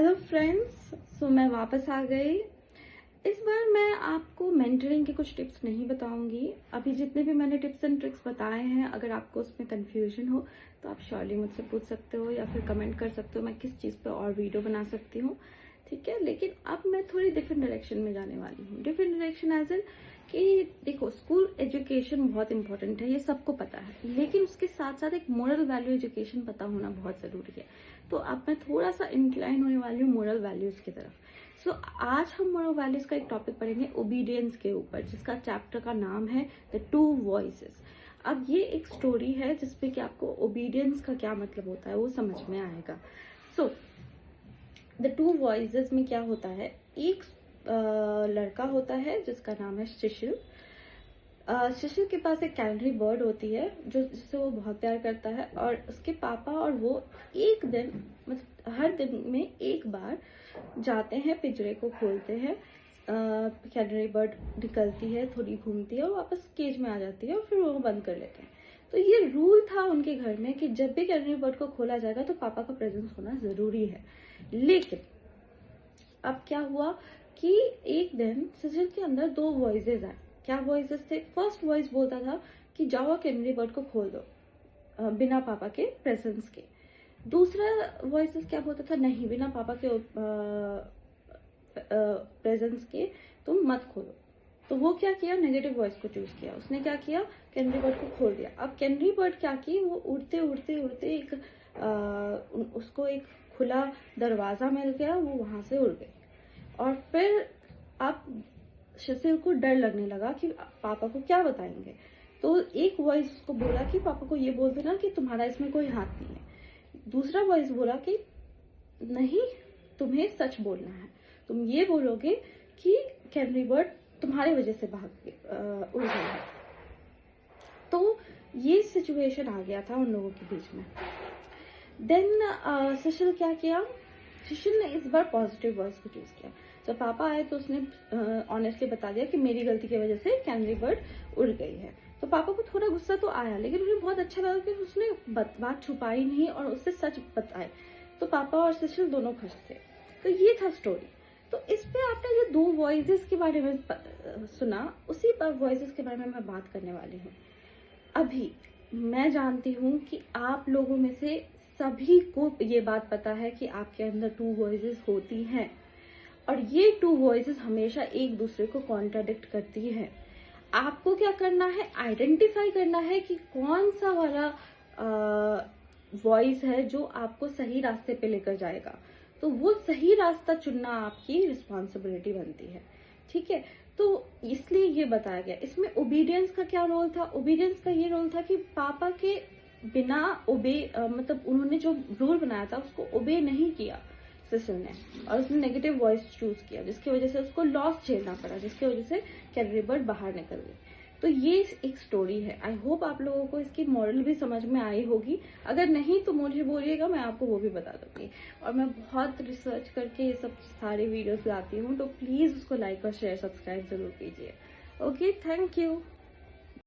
Hello friends, सो मैं वापस आ गई। इस बार मैं आपको मेंटरिंग के कुछ टिप्स नहीं बताऊंगी। अभी जितने भी मैंने टिप्स एंड ट्रिक्स बताए हैं, अगर आपको उसमें कंफ्यूजन हो तो आप श्योरली मुझसे पूछ सकते हो या फिर कमेंट कर सकते हो मैं किस चीज़ पे और वीडियो बना सकती हूँ। ठीक है, लेकिन अब मैं थोड़ी डिफरेंट डायरेक्शन में जाने वाली हूँ। डिफरेंट डायरेक्शन एज इन कि देखो, स्कूल एजुकेशन बहुत इंपॉर्टेंट है, ये सबको पता है, लेकिन उसके साथ साथ एक मोरल वैल्यू एजुकेशन पता होना बहुत जरूरी है। तो अब मैं थोड़ा सा इंक्लाइन होने वाली हूँ मोरल वैल्यूज की तरफ। सो आज हम मोरल वैल्यूज का एक टॉपिक पढ़ेंगे ओबीडियंस के ऊपर, जिसका चैप्टर का नाम है द टू वॉइसेस। अब ये एक स्टोरी है जिसपे कि आपको ओबीडियंस का क्या मतलब होता है वो समझ में आएगा। सो द टू वॉइसेस में क्या होता है, एक लड़का होता है जिसका नाम है शिशिर। शिशिर के पास एक कैनरी बर्ड होती है जो जिससे वो बहुत प्यार करता है, और उसके पापा और वो एक दिन, मतलब हर दिन में एक बार जाते हैं, पिंजरे को खोलते हैं। कैनरी बर्ड निकलती है, थोड़ी घूमती है और वापस केज में आ जाती है और फिर वो बंद कर लेते हैं। तो ये रूल था उनके घर में कि जब भी कैनरी बर्ड को खोला जाएगा तो पापा का प्रेजेंस होना जरूरी है। लेकिन अब क्या हुआ कि एक दिन शिशिर के अंदर दो वॉइसेस आए। क्या वॉइसेस थे? फर्स्ट वॉइस बोलता था कि जाओ कैनरी बर्ड को खोल दो बिना पापा के प्रेजेंस के। दूसरा वॉइसेस क्या बोलता था, नहीं, बिना पापा के प्रेजेंस के तुम मत खोलो। तो वो क्या किया, नेगेटिव वॉइस को चूज किया। उसने क्या किया, कैनरी बर्ड को खोल दिया। अब कैनरी बर्ड क्या की, वो उड़ते उड़ते उड़ते एक उसको एक खुला दरवाजा मिल गया, वो वहां से उड़ गई। और फिर अब शिशिर को डर लगने लगा कि पापा को क्या बताएंगे। तो एक वॉइस उसको बोला कि पापा को ये बोल देना कि तुम्हारा इसमें कोई हाथ नहीं है। दूसरा वॉइस बोला कि नहीं, तुम्हें सच बोलना है, तुम ये बोलोगे कि कैनरी बर्ड तुम्हारी वजह से उड़ गई है। तो ये सिचुएशन आ गया था उन लोगों के बीच में। देन शिशिर क्या किया, शिशिर ने इस बार पॉजिटिव वॉइस को चूज किया। जब पापा आए तो उसने ऑनेस्टली बता दिया कि मेरी गलती की वजह से कैनरी बर्ड उड़ गई है। तो पापा को थोड़ा गुस्सा तो आया, लेकिन उन्हें बहुत अच्छा लगा कि उसने बात छुपाई नहीं और उससे सच बताए। तो पापा और शिशिर दोनों खुश थे। तो ये था स्टोरी। तो इस पे आपने जो दो वॉइसेस के बारे में सुना, उसी पर वॉइसेस के बारे में मैं बात करने वाली हूँ। अभी मैं जानती हूँ कि आप लोगों में से सभी को ये बात पता है कि आपके अंदर टू वॉइसेस होती हैं, और ये टू वॉइसेस हमेशा एक दूसरे को कॉन्ट्राडिक्ट करती है। आपको क्या करना है, आइडेंटिफाई करना है कि कौन सा वाला वॉइस है जो आपको सही रास्ते पे लेकर जाएगा। तो वो सही रास्ता चुनना आपकी रिस्पॉन्सिबिलिटी बनती है। ठीक है, तो इसलिए ये बताया गया। इसमें ओबीडियंस का क्या रोल था, ओबीडियंस का ये रोल था कि पापा के बिना मतलब उन्होंने जो रूल बनाया था उसको ओबे नहीं किया शिशिर ने, और उसने नेगेटिव वॉइस चूज किया, जिसकी वजह से उसको लॉस झेलना पड़ा, जिसकी वजह से कैनरी बर्ड बाहर निकल गई। तो ये एक स्टोरी है। आई होप आप लोगों को इसकी मॉरल भी समझ में आई होगी। अगर नहीं तो मुझे बोलिएगा, मैं आपको वो भी बता दूंगी। और मैं बहुत रिसर्च करके ये सब सारे वीडियोस लाती हूँ, तो प्लीज उसको लाइक और शेयर सब्सक्राइब जरूर कीजिए। Okay, thank you.